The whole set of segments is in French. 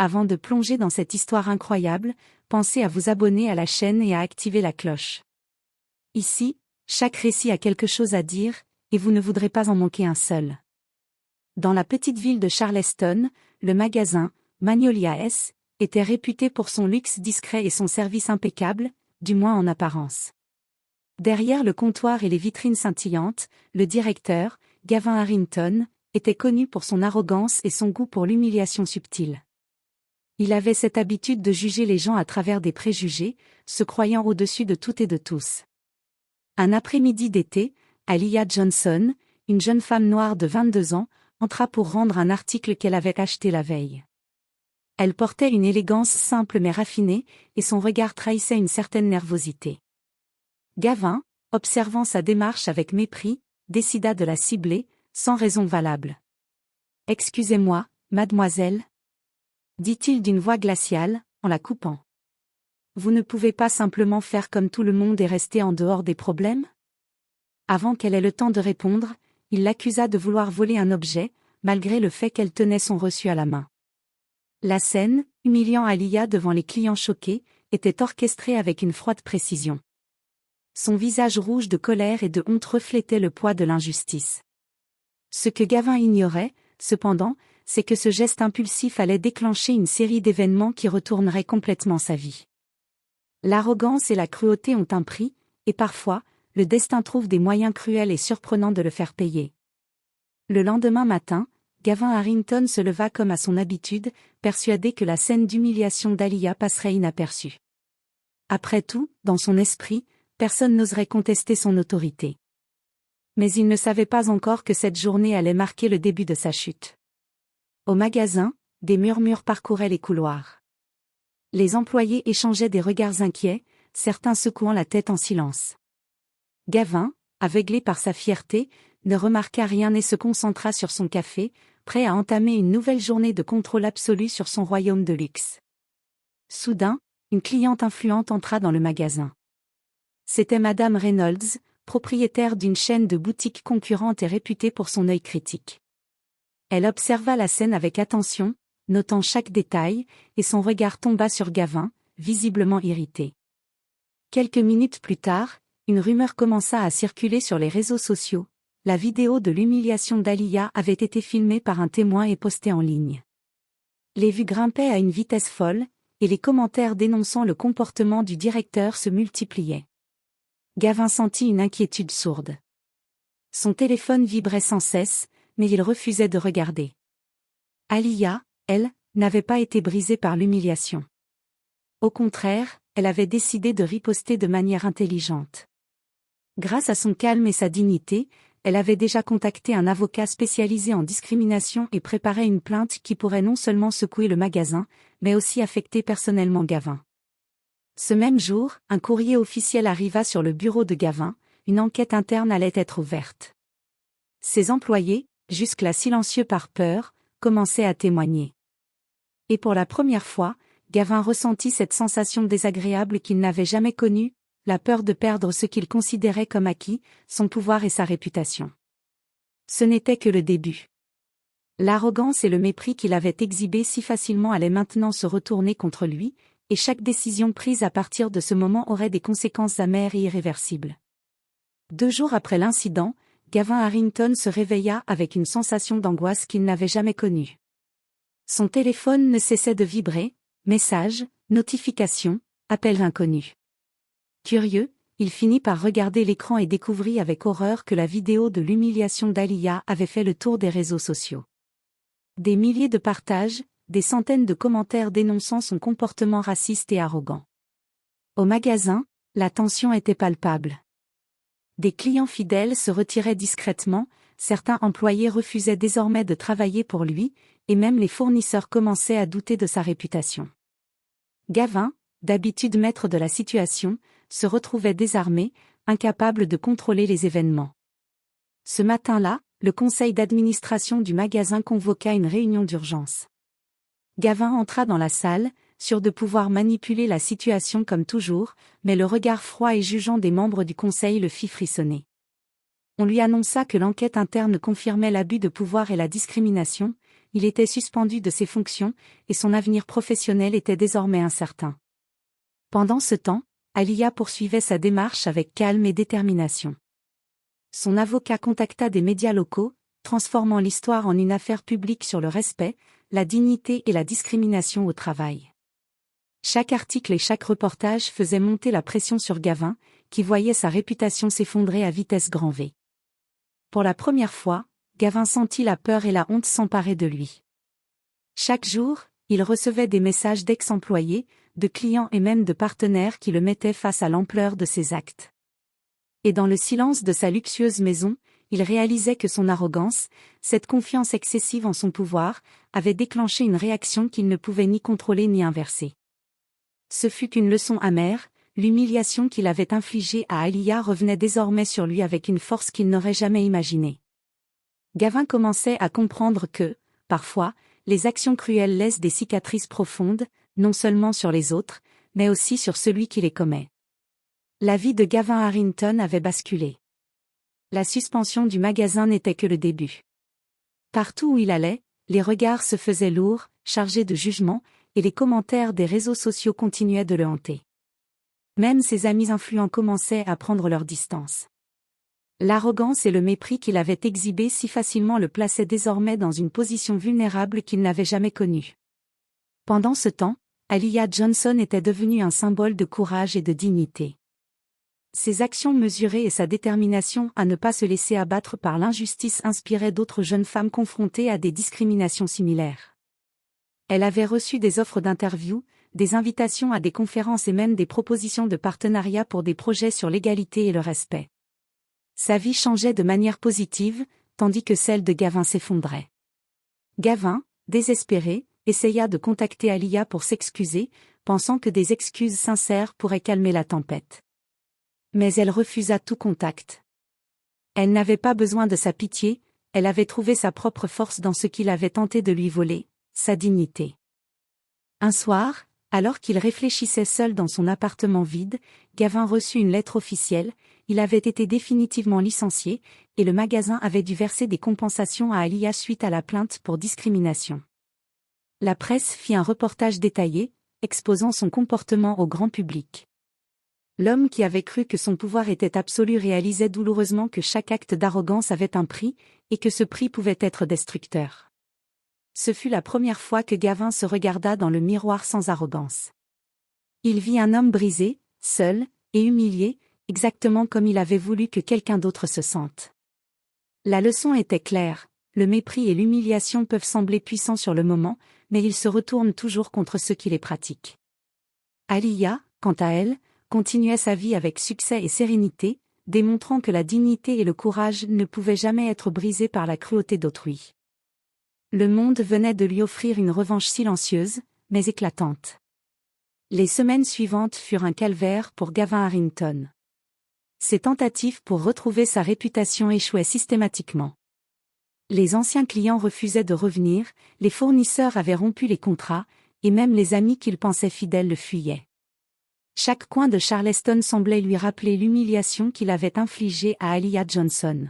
Avant de plonger dans cette histoire incroyable, pensez à vous abonner à la chaîne et à activer la cloche. Ici, chaque récit a quelque chose à dire, et vous ne voudrez pas en manquer un seul. Dans la petite ville de Charleston, le magasin, Magnolia S, était réputé pour son luxe discret et son service impeccable, du moins en apparence. Derrière le comptoir et les vitrines scintillantes, le directeur, Gavin Harrington, était connu pour son arrogance et son goût pour l'humiliation subtile. Il avait cette habitude de juger les gens à travers des préjugés, se croyant au-dessus de tout et de tous. Un après-midi d'été, Aliyah Johnson, une jeune femme noire de 22 ans, entra pour rendre un article qu'elle avait acheté la veille. Elle portait une élégance simple mais raffinée, et son regard trahissait une certaine nervosité. Gavin, observant sa démarche avec mépris, décida de la cibler, sans raison valable. « Excusez-moi, mademoiselle » dit-il d'une voix glaciale, en la coupant. « Vous ne pouvez pas simplement faire comme tout le monde et rester en dehors des problèmes ?» Avant qu'elle ait le temps de répondre, il l'accusa de vouloir voler un objet, malgré le fait qu'elle tenait son reçu à la main. La scène, humiliant Aliyah devant les clients choqués, était orchestrée avec une froide précision. Son visage rouge de colère et de honte reflétait le poids de l'injustice. Ce que Gavin ignorait, cependant, c'est que ce geste impulsif allait déclencher une série d'événements qui retourneraient complètement sa vie. L'arrogance et la cruauté ont un prix, et parfois, le destin trouve des moyens cruels et surprenants de le faire payer. Le lendemain matin, Gavin Harrington se leva comme à son habitude, persuadé que la scène d'humiliation d'Aliyah passerait inaperçue. Après tout, dans son esprit, personne n'oserait contester son autorité. Mais il ne savait pas encore que cette journée allait marquer le début de sa chute. Au magasin, des murmures parcouraient les couloirs. Les employés échangeaient des regards inquiets, certains secouant la tête en silence. Gavin, aveuglé par sa fierté, ne remarqua rien et se concentra sur son café, prêt à entamer une nouvelle journée de contrôle absolu sur son royaume de luxe. Soudain, une cliente influente entra dans le magasin. C'était Madame Reynolds, propriétaire d'une chaîne de boutiques concurrente et réputée pour son œil critique. Elle observa la scène avec attention, notant chaque détail, et son regard tomba sur Gavin, visiblement irrité. Quelques minutes plus tard, une rumeur commença à circuler sur les réseaux sociaux. La vidéo de l'humiliation d'Aliyah avait été filmée par un témoin et postée en ligne. Les vues grimpaient à une vitesse folle, et les commentaires dénonçant le comportement du directeur se multipliaient. Gavin sentit une inquiétude sourde. Son téléphone vibrait sans cesse, mais il refusait de regarder. Aliyah, elle, n'avait pas été brisée par l'humiliation. Au contraire, elle avait décidé de riposter de manière intelligente. Grâce à son calme et sa dignité, elle avait déjà contacté un avocat spécialisé en discrimination et préparait une plainte qui pourrait non seulement secouer le magasin, mais aussi affecter personnellement Gavin. Ce même jour, un courrier officiel arriva sur le bureau de Gavin, une enquête interne allait être ouverte. Ses employés, jusque-là silencieux par peur, commençaient à témoigner. Et pour la première fois, Gavin ressentit cette sensation désagréable qu'il n'avait jamais connue, la peur de perdre ce qu'il considérait comme acquis, son pouvoir et sa réputation. Ce n'était que le début. L'arrogance et le mépris qu'il avait exhibés si facilement allaient maintenant se retourner contre lui, et chaque décision prise à partir de ce moment aurait des conséquences amères et irréversibles. 2 jours après l'incident, Gavin Harrington se réveilla avec une sensation d'angoisse qu'il n'avait jamais connue. Son téléphone ne cessait de vibrer, messages, notifications, appels inconnus. Curieux, il finit par regarder l'écran et découvrit avec horreur que la vidéo de l'humiliation d'Aliyah avait fait le tour des réseaux sociaux. Des milliers de partages, des centaines de commentaires dénonçant son comportement raciste et arrogant. Au magasin, la tension était palpable. Des clients fidèles se retiraient discrètement, certains employés refusaient désormais de travailler pour lui, et même les fournisseurs commençaient à douter de sa réputation. Gavin, d'habitude maître de la situation, se retrouvait désarmé, incapable de contrôler les événements. Ce matin-là, le conseil d'administration du magasin convoqua une réunion d'urgence. Gavin entra dans la salle, sûr de pouvoir manipuler la situation comme toujours, mais le regard froid et jugeant des membres du conseil le fit frissonner. On lui annonça que l'enquête interne confirmait l'abus de pouvoir et la discrimination, il était suspendu de ses fonctions, et son avenir professionnel était désormais incertain. Pendant ce temps, Aliyah poursuivait sa démarche avec calme et détermination. Son avocat contacta des médias locaux, transformant l'histoire en une affaire publique sur le respect, la dignité et la discrimination au travail. Chaque article et chaque reportage faisait monter la pression sur Gavin, qui voyait sa réputation s'effondrer à vitesse grand V. Pour la première fois, Gavin sentit la peur et la honte s'emparer de lui. Chaque jour, il recevait des messages d'ex-employés, de clients et même de partenaires qui le mettaient face à l'ampleur de ses actes. Et dans le silence de sa luxueuse maison, il réalisait que son arrogance, cette confiance excessive en son pouvoir, avait déclenché une réaction qu'il ne pouvait ni contrôler ni inverser. Ce fut une leçon amère, l'humiliation qu'il avait infligée à Aliyah revenait désormais sur lui avec une force qu'il n'aurait jamais imaginée. Gavin commençait à comprendre que, parfois, les actions cruelles laissent des cicatrices profondes, non seulement sur les autres, mais aussi sur celui qui les commet. La vie de Gavin Harrington avait basculé. La suspension du magasin n'était que le début. Partout où il allait, les regards se faisaient lourds, chargés de jugement, et les commentaires des réseaux sociaux continuaient de le hanter. Même ses amis influents commençaient à prendre leur distance. L'arrogance et le mépris qu'il avait exhibés si facilement le plaçaient désormais dans une position vulnérable qu'il n'avait jamais connue. Pendant ce temps, Aliyah Johnson était devenue un symbole de courage et de dignité. Ses actions mesurées et sa détermination à ne pas se laisser abattre par l'injustice inspiraient d'autres jeunes femmes confrontées à des discriminations similaires. Elle avait reçu des offres d'interview, des invitations à des conférences et même des propositions de partenariat pour des projets sur l'égalité et le respect. Sa vie changeait de manière positive, tandis que celle de Gavin s'effondrait. Gavin, désespéré, essaya de contacter Aliyah pour s'excuser, pensant que des excuses sincères pourraient calmer la tempête. Mais elle refusa tout contact. Elle n'avait pas besoin de sa pitié, elle avait trouvé sa propre force dans ce qu'il avait tenté de lui voler, sa dignité. Un soir, alors qu'il réfléchissait seul dans son appartement vide, Gavin reçut une lettre officielle, il avait été définitivement licencié, et le magasin avait dû verser des compensations à Aliyah suite à la plainte pour discrimination. La presse fit un reportage détaillé, exposant son comportement au grand public. L'homme qui avait cru que son pouvoir était absolu réalisait douloureusement que chaque acte d'arrogance avait un prix, et que ce prix pouvait être destructeur. Ce fut la première fois que Gavin se regarda dans le miroir sans arrogance. Il vit un homme brisé, seul, et humilié, exactement comme il avait voulu que quelqu'un d'autre se sente. La leçon était claire, le mépris et l'humiliation peuvent sembler puissants sur le moment, mais ils se retournent toujours contre ceux qui les pratiquent. Aliyah, quant à elle, continuait sa vie avec succès et sérénité, démontrant que la dignité et le courage ne pouvaient jamais être brisés par la cruauté d'autrui. Le monde venait de lui offrir une revanche silencieuse, mais éclatante. Les semaines suivantes furent un calvaire pour Gavin Harrington. Ses tentatives pour retrouver sa réputation échouaient systématiquement. Les anciens clients refusaient de revenir, les fournisseurs avaient rompu les contrats, et même les amis qu'il pensait fidèles le fuyaient. Chaque coin de Charleston semblait lui rappeler l'humiliation qu'il avait infligée à Aliyah Johnson.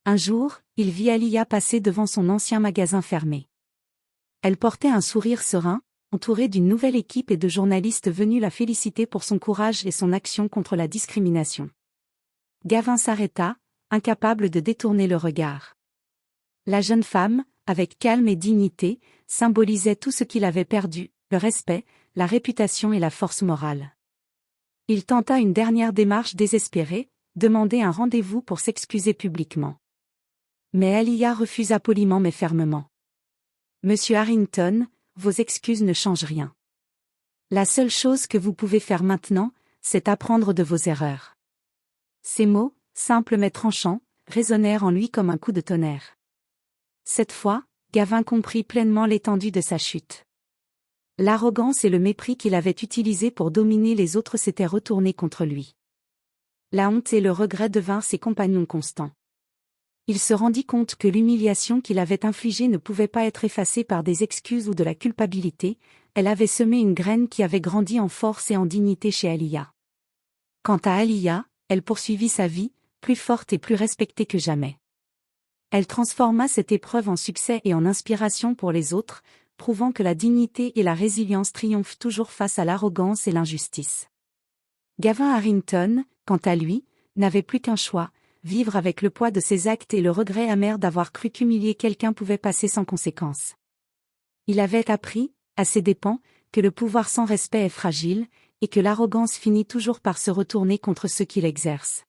Un jour, il vit Aliyah passer devant son ancien magasin fermé. Elle portait un sourire serein, entourée d'une nouvelle équipe et de journalistes venus la féliciter pour son courage et son action contre la discrimination. Gavin s'arrêta, incapable de détourner le regard. La jeune femme, avec calme et dignité, symbolisait tout ce qu'il avait perdu, le respect, la réputation et la force morale. Il tenta une dernière démarche désespérée, demander un rendez-vous pour s'excuser publiquement. Mais Aliyah refusa poliment mais fermement. « Monsieur Harrington, vos excuses ne changent rien. La seule chose que vous pouvez faire maintenant, c'est apprendre de vos erreurs. » Ces mots, simples mais tranchants, résonnèrent en lui comme un coup de tonnerre. Cette fois, Gavin comprit pleinement l'étendue de sa chute. L'arrogance et le mépris qu'il avait utilisés pour dominer les autres s'étaient retournés contre lui. La honte et le regret devinrent ses compagnons constants. Il se rendit compte que l'humiliation qu'il avait infligée ne pouvait pas être effacée par des excuses ou de la culpabilité, elle avait semé une graine qui avait grandi en force et en dignité chez Aliyah. Quant à Aliyah, elle poursuivit sa vie, plus forte et plus respectée que jamais. Elle transforma cette épreuve en succès et en inspiration pour les autres, prouvant que la dignité et la résilience triomphent toujours face à l'arrogance et l'injustice. Gavin Harrington, quant à lui, n'avait plus qu'un choix, vivre avec le poids de ses actes et le regret amer d'avoir cru qu'humilier quelqu'un pouvait passer sans conséquence. Il avait appris, à ses dépens, que le pouvoir sans respect est fragile, et que l'arrogance finit toujours par se retourner contre ceux qui l'exercent.